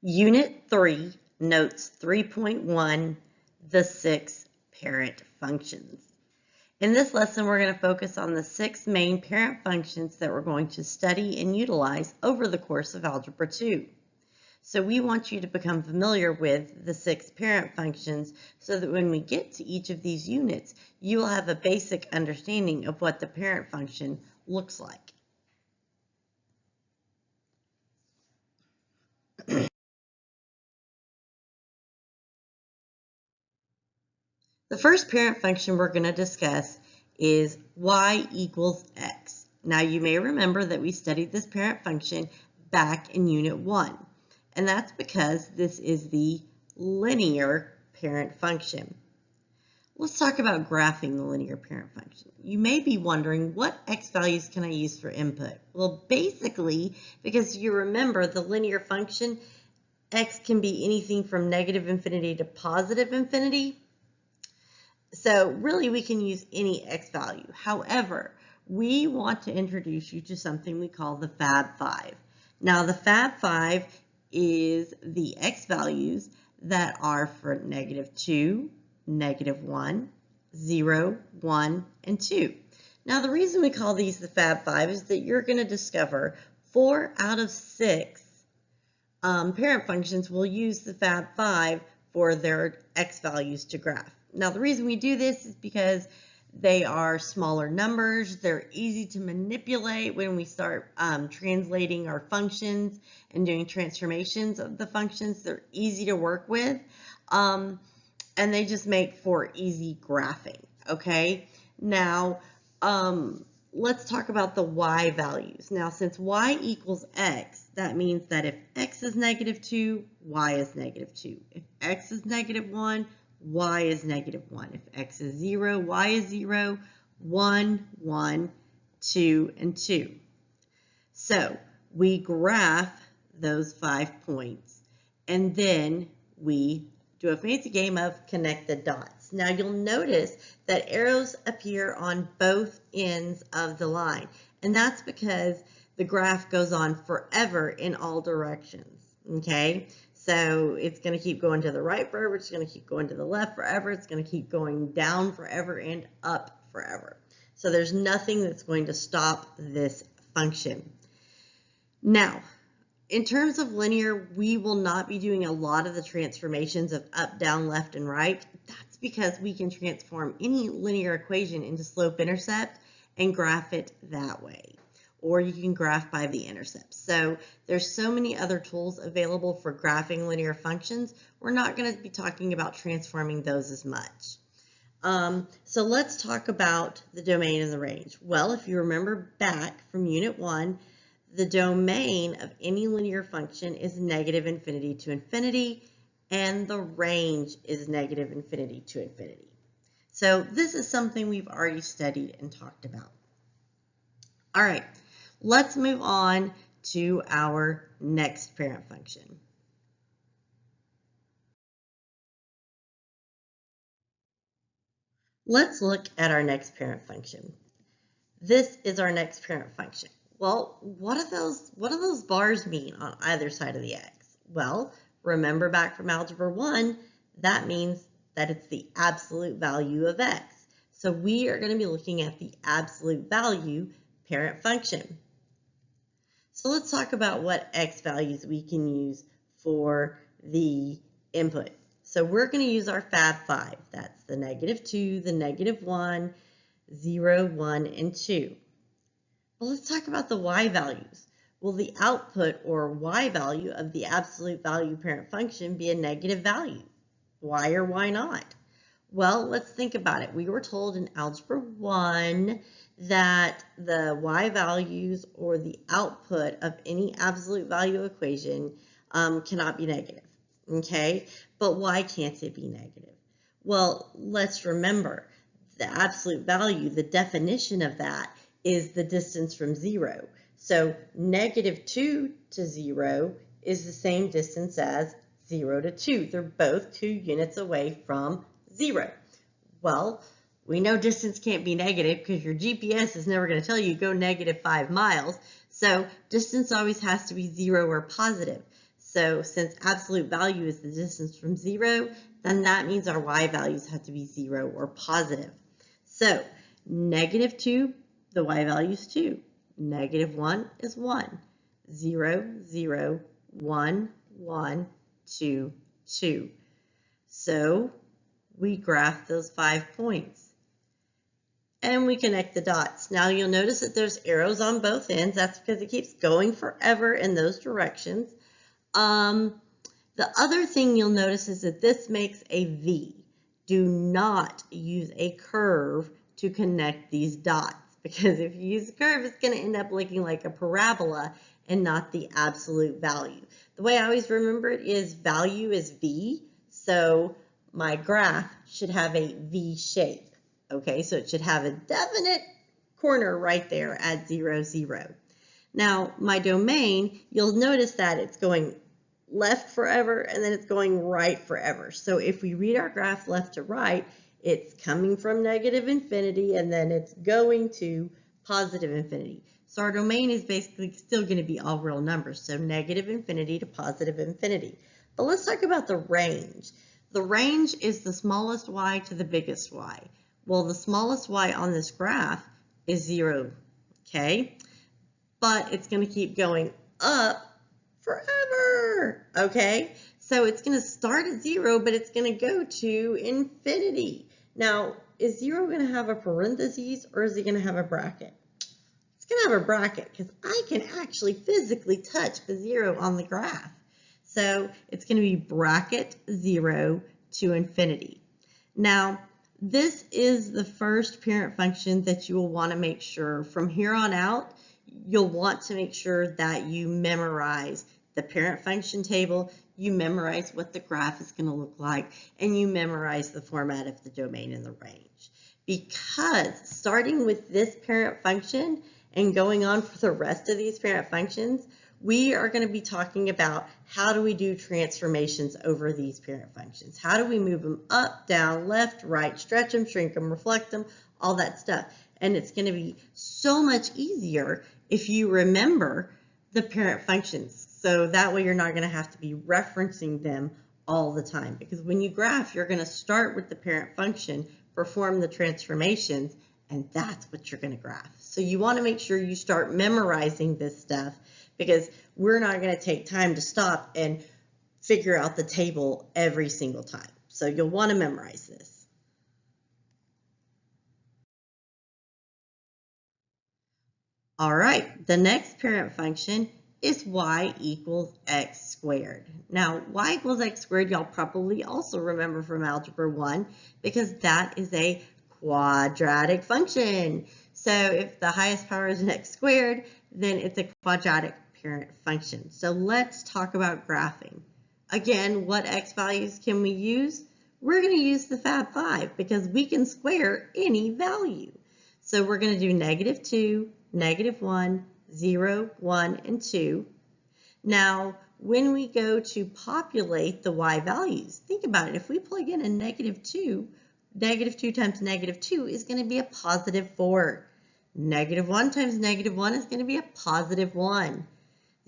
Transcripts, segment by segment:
Unit 3, Notes 3.1, the 6 parent functions. In this lesson, we're going to focus on the 6 main parent functions that we're going to study and utilize over the course of Algebra 2. So we want you to become familiar with the 6 parent functions so that when we get to each of these units, you will have a basic understanding of what the parent function looks like. The first parent function we're going to discuss is y equals x. Now you may remember that we studied this parent function back in Unit 1, and that's because this is the linear parent function. Let's talk about graphing the linear parent function. You may be wondering, what x values can I use for input? Well, basically, because you remember the linear function, x can be anything from negative infinity to positive infinity. So really we can use any x value. However, we want to introduce you to something we call the Fab 5. Now the Fab 5 is the x values that are for -2, -1, 0, 1, and 2. Now the reason we call these the Fab 5 is that you're going to discover 4 out of 6 parent functions will use the Fab 5 for their x values to graph. Now the reason we do this is because they are smaller numbers, they're easy to manipulate when we start translating our functions and doing transformations of the functions. They're easy to work with, and they just make for easy graphing, okay? Now, let's talk about the y values. Now, since y equals x, that means that if x is -2, y is -2. If x is -1, y is -1. If x is 0, y is 0, 1, 1, 2, and 2. So we graph those 5 points, and then we do a fancy game of connect the dots. Now you'll notice that arrows appear on both ends of the line, and that's because the graph goes on forever in all directions, okay? So it's going to keep going to the right forever, it's going to keep going to the left forever, it's going to keep going down forever and up forever. So there's nothing that's going to stop this function. Now, in terms of linear, we will not be doing a lot of the transformations of up, down, left, and right. That's because we can transform any linear equation into slope-intercept and graph it that way. Or you can graph by the intercept. So there's so many other tools available for graphing linear functions. We're not going to be talking about transforming those as much. So let's talk about the domain and the range. Well, if you remember back from Unit 1, the domain of any linear function is -infinity to infinity, and the range is -infinity to infinity. So this is something we've already studied and talked about. All right, let's move on to our next parent function. Let's look at our next parent function. This is our next parent function. Well, what do those bars mean on either side of the x? Well, remember back from Algebra 1, that means that it's the absolute value of x. So we are going to be looking at the absolute value parent function. So let's talk about what x values we can use for the input. So we're going to use our Fab 5. That's the -2, the -1, 0, 1, and 2. Well, let's talk about the y values. Will the output or y value of the absolute value parent function be a negative value? Why or why not? Well, let's think about it. We were told in Algebra 1 that the y values or the output of any absolute value equation cannot be negative, okay? But why can't it be negative? Well, let's remember the absolute value, the definition of that is the distance from 0. So -2 to 0 is the same distance as 0 to 2. They're both 2 units away from 0. Well, we know distance can't be negative because your GPS is never going to tell you go -5 miles. So distance always has to be 0 or positive. So since absolute value is the distance from 0, then that means our y values have to be 0 or positive. So -2, the y value is 2. -1 is 1. 0, 0, 1, 1, 2, 2. So we graph those 5 points. And we connect the dots. Now you'll notice that there's arrows on both ends. That's because it keeps going forever in those directions. The other thing you'll notice is that this makes a V. Do not use a curve to connect these dots, because if you use a curve, it's going to end up looking like a parabola and not the absolute value. The way I always remember it is value is V, so my graph should have a V shape. Okay, so it should have a definite corner right there at 0, 0. Now, my domain, you'll notice that it's going left forever and then it's going right forever. So if we read our graph left to right, it's coming from -infinity and then it's going to positive infinity. So our domain is basically still going to be all real numbers, so -infinity to positive infinity. But let's talk about the range. The range is the smallest y to the biggest y. Well, the smallest y on this graph is 0, okay? But it's going to keep going up forever, okay? So it's going to start at 0, but it's going to go to infinity. Now, is 0 going to have a parentheses or is it going to have a bracket? It's going to have a bracket because I can actually physically touch the 0 on the graph. So it's going to be bracket 0 to infinity. Now, this is the first parent function that you will want to make sure from here on out, you'll want to make sure that you memorize the parent function table, you memorize what the graph is going to look like, and you memorize the format of the domain and the range. Because starting with this parent function and going on for the rest of these parent functions, we are going to be talking about how do we do transformations over these parent functions. How do we move them up, down, left, right, stretch them, shrink them, reflect them, all that stuff. And it's going to be so much easier if you remember the parent functions. So that way you're not going to have to be referencing them all the time. Because when you graph, you're going to start with the parent function, perform the transformations, and that's what you're going to graph. So you want to make sure you start memorizing this stuff, because we're not going to take time to stop and figure out the table every single time. So you'll want to memorize this. All right, the next parent function is y equals x squared. Now, y equals x squared, y'all probably also remember from Algebra 1, because that is a quadratic function. So if the highest power is an x squared, then it's a quadratic parent function. So let's talk about graphing. Again, what x values can we use? We're going to use the Fab 5 because we can square any value. So we're going to do -2, -1, 0, 1, and 2. Now, when we go to populate the y values, think about it. If we plug in a -2, -2 times -2 is going to be a +4. -1 times -1 is going to be a +1.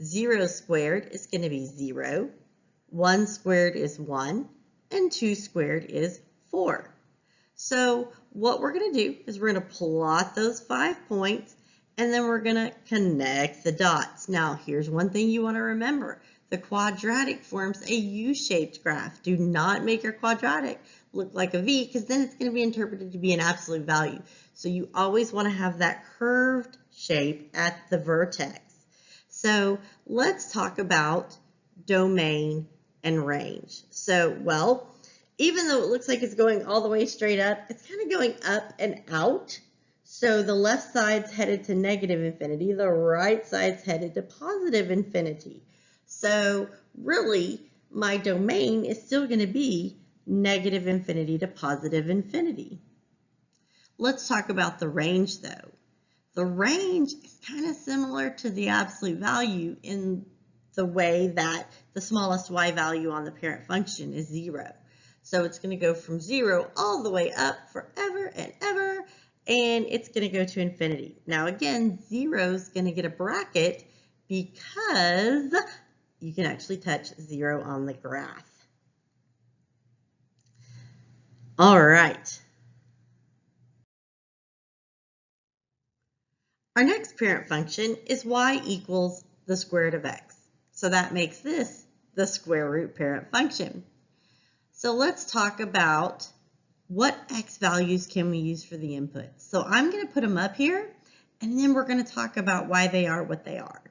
0 squared is going to be 0. 1 squared is 1. And 2 squared is 4. So what we're going to do is we're going to plot those 5 points, and then we're going to connect the dots. Now, here's one thing you want to remember. The quadratic forms a U-shaped graph. Do not make your quadratic look like a V, because then it's going to be interpreted to be an absolute value. So you always want to have that curved shape at the vertex. So let's talk about domain and range. So, well, even though it looks like it's going all the way straight up, it's kind of going up and out. So the left side's headed to -infinity, the right side's headed to positive infinity. So really, my domain is still going to be -infinity to positive infinity. Let's talk about the range though. The range is kind of similar to the absolute value in the way that the smallest y value on the parent function is 0. So it's going to go from 0 all the way up forever and ever, and it's going to go to infinity. Now again, 0 is going to get a bracket because you can actually touch 0 on the graph. All right. Our next parent function is y equals the square root of x. So that makes this the square root parent function. So let's talk about what x values can we use for the input. So I'm going to put them up here, and then we're going to talk about why they are what they are.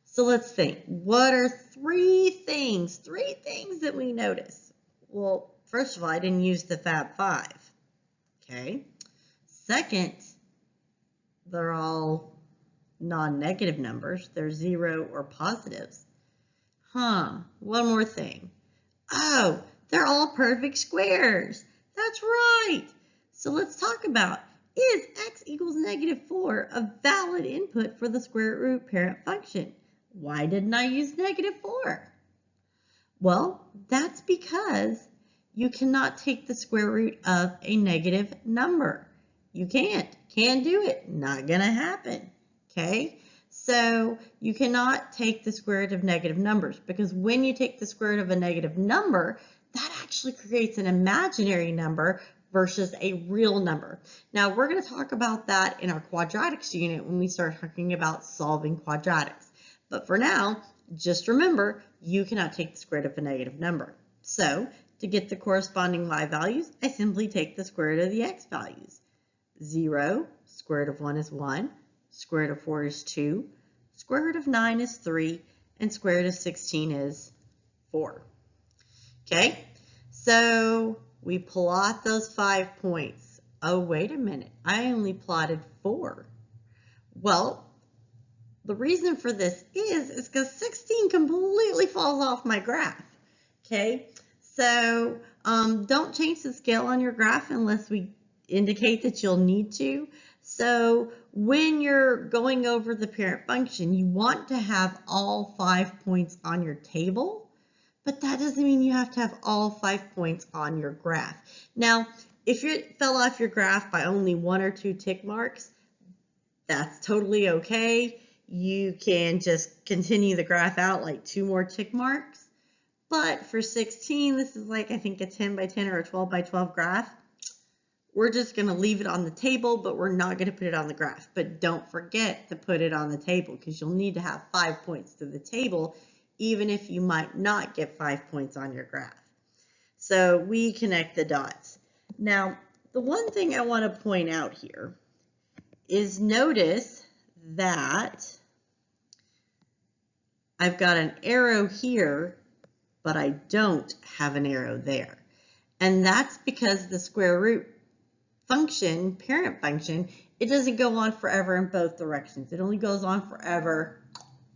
So let's think. What are three things that we notice? Well, first of all, I didn't use the Fab 5. Okay. Second, they're all non-negative numbers. They're 0 or positives. One more thing. Oh, they're all perfect squares. That's right. So let's talk about, is x equals -4 a valid input for the square root parent function? Why didn't I use -4? Well, that's because you cannot take the square root of a negative number. You can't do it, not gonna happen, okay? So you cannot take the square root of negative numbers, because when you take the square root of a negative number, that actually creates an imaginary number versus a real number. Now we're gonna talk about that in our quadratics unit when we start talking about solving quadratics. But for now, just remember, you cannot take the square root of a negative number. So to get the corresponding y values, I simply take the square root of the x values. 0, square root of 1 is 1, square root of 4 is 2, square root of 9 is 3, and square root of 16 is 4. Okay, so we plot those 5 points. Oh, wait a minute, I only plotted 4. Well, the reason for this is because 16 completely falls off my graph, okay? So don't change the scale on your graph unless we indicate that you'll need to. So when you're going over the parent function, you want to have all 5 points on your table, but that doesn't mean you have to have all 5 points on your graph. Now, if it fell off your graph by only 1 or 2 tick marks, that's totally okay. You can just continue the graph out like 2 more tick marks. But for 16, this is like, I think, a 10 by 10 or a 12 by 12 graph. We're just going to leave it on the table, but we're not going to put it on the graph. But don't forget to put it on the table, because you'll need to have 5 points to the table, even if you might not get 5 points on your graph. So we connect the dots. Now, the one thing I want to point out here is notice that I've got an arrow here, but I don't have an arrow there. And that's because the square root function, parent function, it doesn't go on forever in both directions. It only goes on forever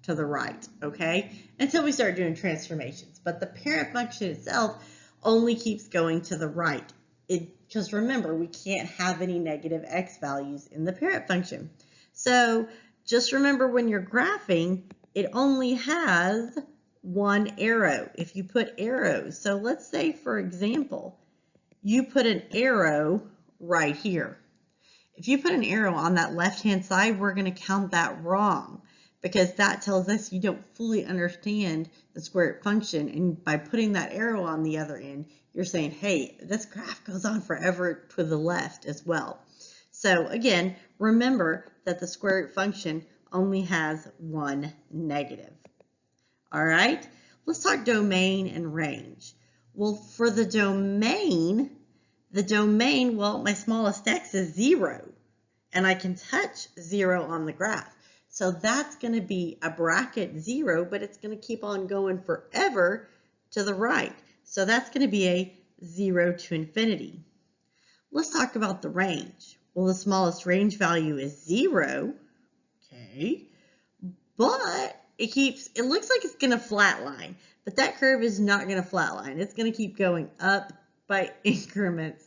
to the right, okay? Until we start doing transformations. But the parent function itself only keeps going to the right. Because remember, we can't have any negative x values in the parent function. So just remember, when you're graphing, it only has one arrow. If you put arrows, so let's say, for example, you put an arrow right here. If you put an arrow on that left-hand side, we're going to count that wrong, because that tells us you don't fully understand the square root function. And by putting that arrow on the other end, you're saying, hey, this graph goes on forever to the left as well. So again, remember that the square root function only has one negative. All right, let's talk domain and range. Well, for the domain, well, my smallest x is 0, and I can touch 0 on the graph. So that's going to be a bracket 0, but it's going to keep on going forever to the right. So that's going to be a 0 to infinity. Let's talk about the range. Well, the smallest range value is 0, okay, but it looks like it's going to flatline, but that curve is not going to flatline. It's going to keep going up by increments,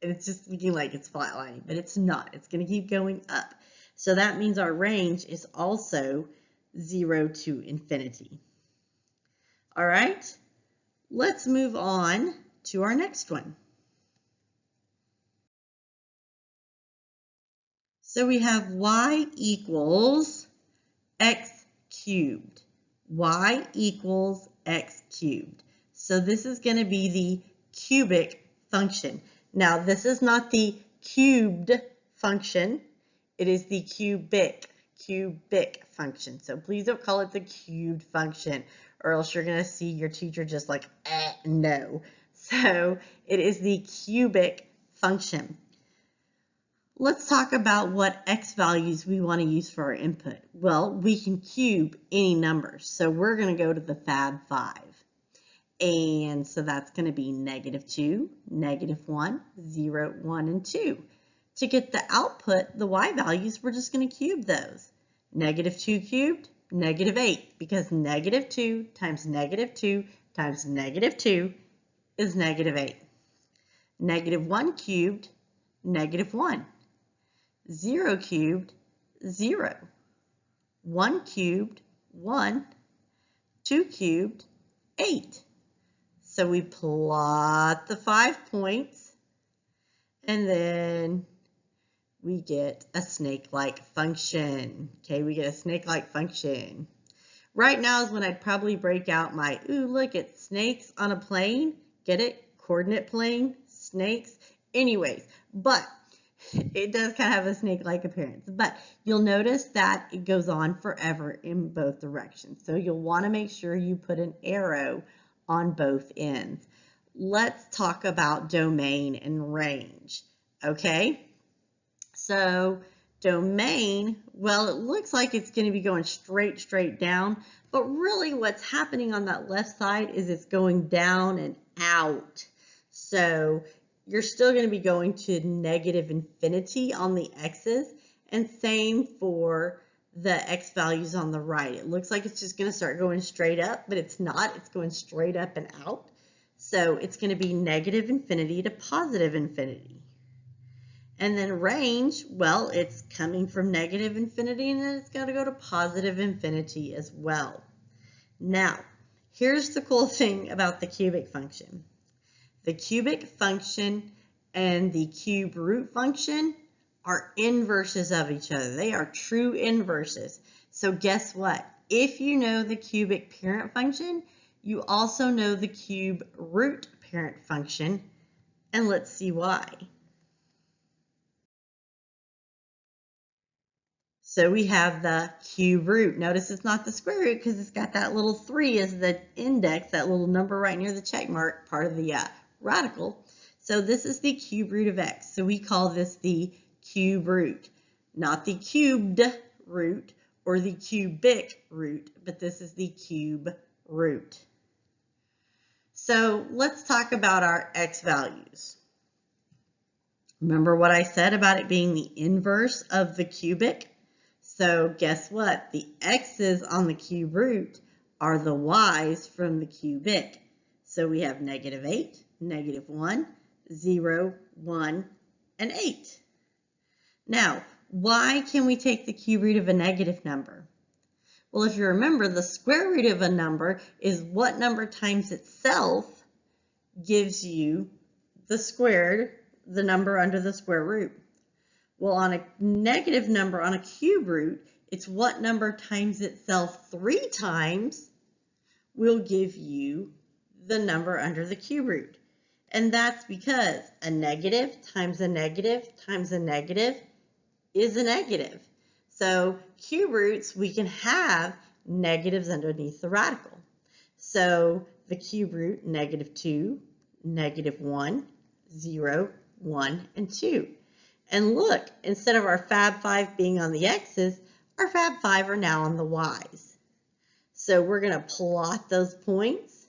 and it's just looking like it's flatlining, but it's not. It's going to keep going up. So that means our range is also 0 to infinity. All right, let's move on to our next one. So we have y equals x cubed. Y equals x cubed. So this is going to be the cubic function. Now this is not the cubed function. It is the cubic function. So please don't call it the cubed function, or else you're going to see your teacher just like, no. So it is the cubic function. Let's talk about what x values we want to use for our input. Well, we can cube any number. So we're going to go to the fab 5. And so that's going to be -2, -1, 0, 1, and 2. To get the output, the y values, we're just going to cube those. -2 cubed, -8, because -2 times -2 times -2 is -8. -1 cubed, -1. 0 cubed, 0. 1 cubed, 1. 2 cubed, 8. So we plot the 5 points, and then we get a snake-like function. Okay, we get a snake-like function. Right now is when I'd probably break out my, ooh, look at snakes on a plane. Get it? Coordinate plane, snakes. Anyways, but it does kind of have a snake-like appearance. But you'll notice that it goes on forever in both directions. So you'll want to make sure you put an arrow on both ends. Let's talk about domain and range. Okay? So domain, well, it looks like it's going to be going straight down, but really what's happening on that left side is it's going down and out. So you're still going to be going to -infinity on the x's, and same for the x values on the right. It looks like it's just going to start going straight up, but it's not. It's going straight up and out. So it's going to be -infinity to +infinity. And then range, well, it's coming from -infinity, and then it's got to go to +infinity as well. Now, here's the cool thing about the cubic function. The cubic function and the cube root function are inverses of each other. They are true inverses. So guess what? If you know the cubic parent function, you also know the cube root parent function, and let's see why. So we have the cube root. Notice it's not the square root because it's got that little 3 as the index, that little number right near the check mark, part of the radical. So this is the cube root of x. So we call this the cube root, not the cubed root or the cubic root, but this is the cube root. So let's talk about our x values. Remember what I said about it being the inverse of the cubic? So guess what? The x's on the cube root are the y's from the cubic. So we have -8, -1, 0, 1, and 8. Now, why can we take the cube root of a negative number? Well, if you remember, the square root of a number is what number times itself gives you the number under the square root. Well, on a negative number, on a cube root, it's what number times itself 3 times will give you the number under the cube root. And that's because a negative times a negative times a negative is a negative. So cube roots, we can have negatives underneath the radical. So the cube root, -2, -1, 0, 1, and 2. And look, instead of our fab 5 being on the x's, our fab 5 are now on the y's. So we're going to plot those points.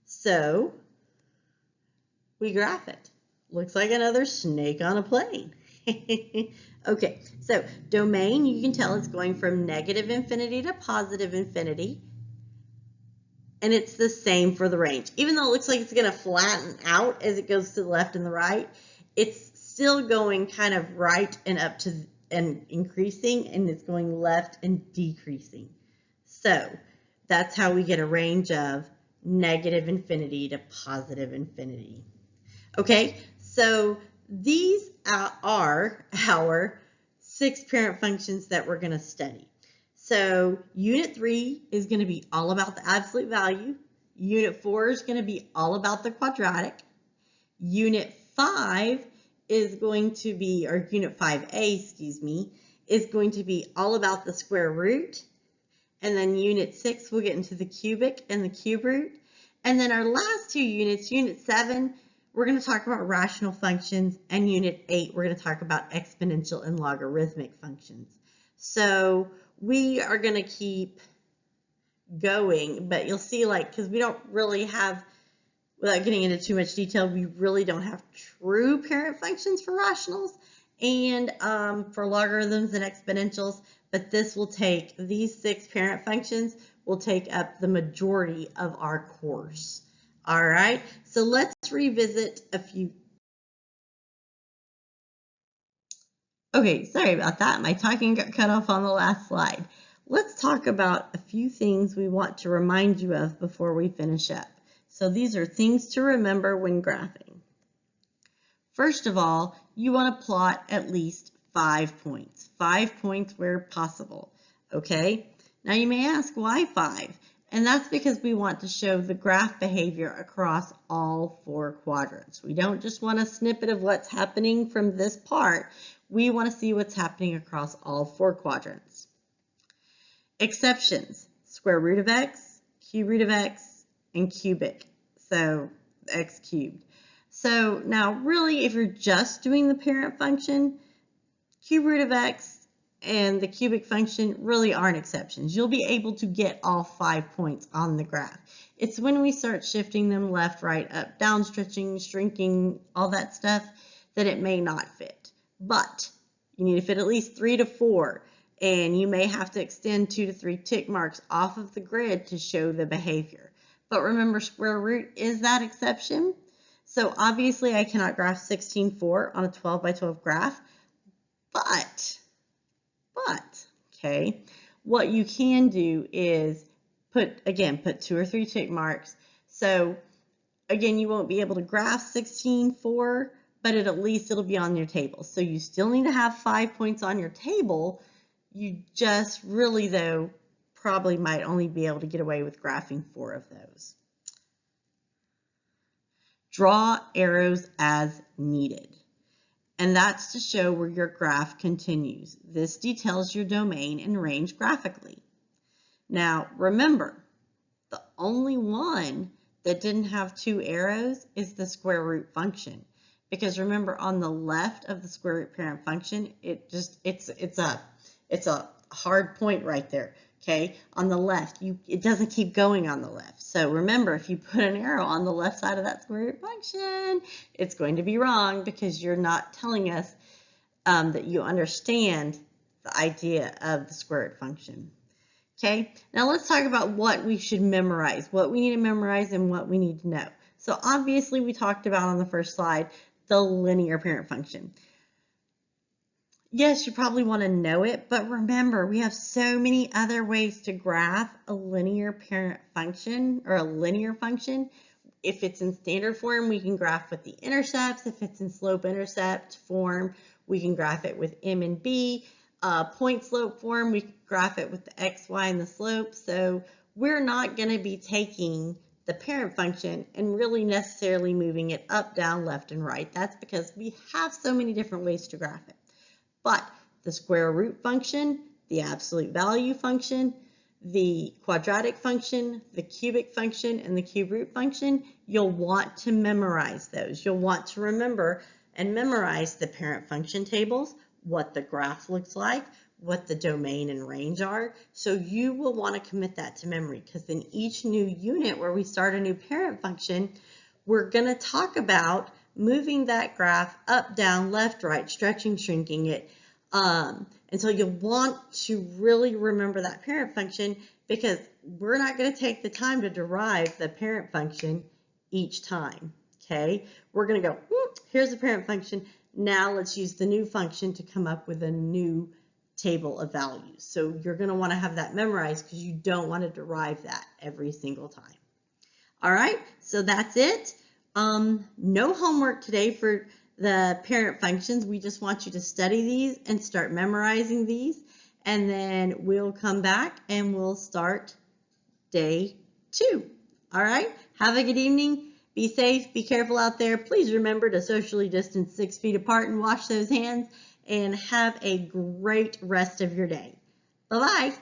So we graph it. Looks like another snake on a plane. Okay, so domain, you can tell it's going from -infinity to +infinity. And it's the same for the range. Even though it looks like it's going to flatten out as it goes to the left and the right, it's still going kind of right and up to and increasing, and it's going left and decreasing. So that's how we get a range of -infinity to +infinity. Okay, so these are our 6 parent functions that we're going to study. So Unit 3 is going to be all about the absolute value. Unit 4 is going to be all about the quadratic. Unit 5 is going to be, or Unit 5A, excuse me, is going to be all about the square root. And then Unit 6, we'll get into the cubic and the cube root. And then our last 2 units, Unit 7, we're going to talk about rational functions, and Unit 8, we're going to talk about exponential and logarithmic functions. So we are going to keep going, but you'll see, like, because we don't really have, without getting into too much detail, we really don't have true parent functions for rationals and for logarithms and exponentials, but this will take, these 6 parent functions will take up the majority of our course. All right, so let's revisit a few. Okay, sorry about that. My talking got cut off on the last slide. Let's talk about a few things we want to remind you of before we finish up. So these are things to remember when graphing. First of all, you want to plot at least 5 points. 5 points where possible, okay? Now you may ask, why 5? And that's because we want to show the graph behavior across all 4 quadrants. We don't just want a snippet of what's happening from this part. We want to see what's happening across all 4 quadrants. Exceptions: square root of x, cube root of x, and cubic, so x cubed. So now really, if you're just doing the parent function, cube root of x and the cubic function really aren't exceptions. You'll be able to get all 5 points on the graph. It's when we start shifting them left, right, up, down, stretching, shrinking, all that stuff, that it may not fit. But you need to fit at least 3 to 4, and you may have to extend 2 to 3 tick marks off of the grid to show the behavior. But remember, square root is that exception. So obviously I cannot graph 16,4 on a 12 by 12 graph, but, okay, what you can do is put 2 or 3 tick marks. So again, you won't be able to graph 16,4, but at least it'll be on your table. So you still need to have 5 points on your table. You just really, though, probably might only be able to get away with graphing 4 of those. Draw arrows as needed. And that's to show where your graph continues. This details your domain and range graphically. Now, remember, the only one that didn't have 2 arrows is the square root function. Because remember, on the left of the square root parent function, it's a hard point right there. Okay, on the left, it doesn't keep going on the left. So remember, if you put an arrow on the left side of that square root function, it's going to be wrong because you're not telling us that you understand the idea of the square root function. Okay, now let's talk about what we should memorize, what we need to memorize and what we need to know. So obviously we talked about on the first slide, the linear parent function. Yes, you probably want to know it, but remember, we have so many other ways to graph a linear parent function or a linear function. If it's in standard form, we can graph with the intercepts. If it's in slope-intercept form, we can graph it with M and B. Point slope form, we can graph it with the X, Y, and the slope. So we're not going to be taking the parent function and really necessarily moving it up, down, left, and right. That's because we have so many different ways to graph it. But the square root function, the absolute value function, the quadratic function, the cubic function, and the cube root function, you'll want to memorize those. You'll want to remember and memorize the parent function tables, what the graph looks like, what the domain and range are. So you will want to commit that to memory, because in each new unit where we start a new parent function, we're going to talk about moving that graph up, down, left, right, stretching, shrinking it. And so you'll want to really remember that parent function, because we're not going to take the time to derive the parent function each time. Okay, we're going to go, here's the parent function. Now let's use the new function to come up with a new table of values. So you're going to want to have that memorized, because you don't want to derive that every single time. All right, so that's it. No homework today for the parent functions. We just want you to study these and start memorizing these, and then we'll come back and we'll start day 2. All right, have a good evening. Be safe, be careful out there. Please remember to socially distance 6 feet apart and wash those hands, and have a great rest of your day. Bye-bye.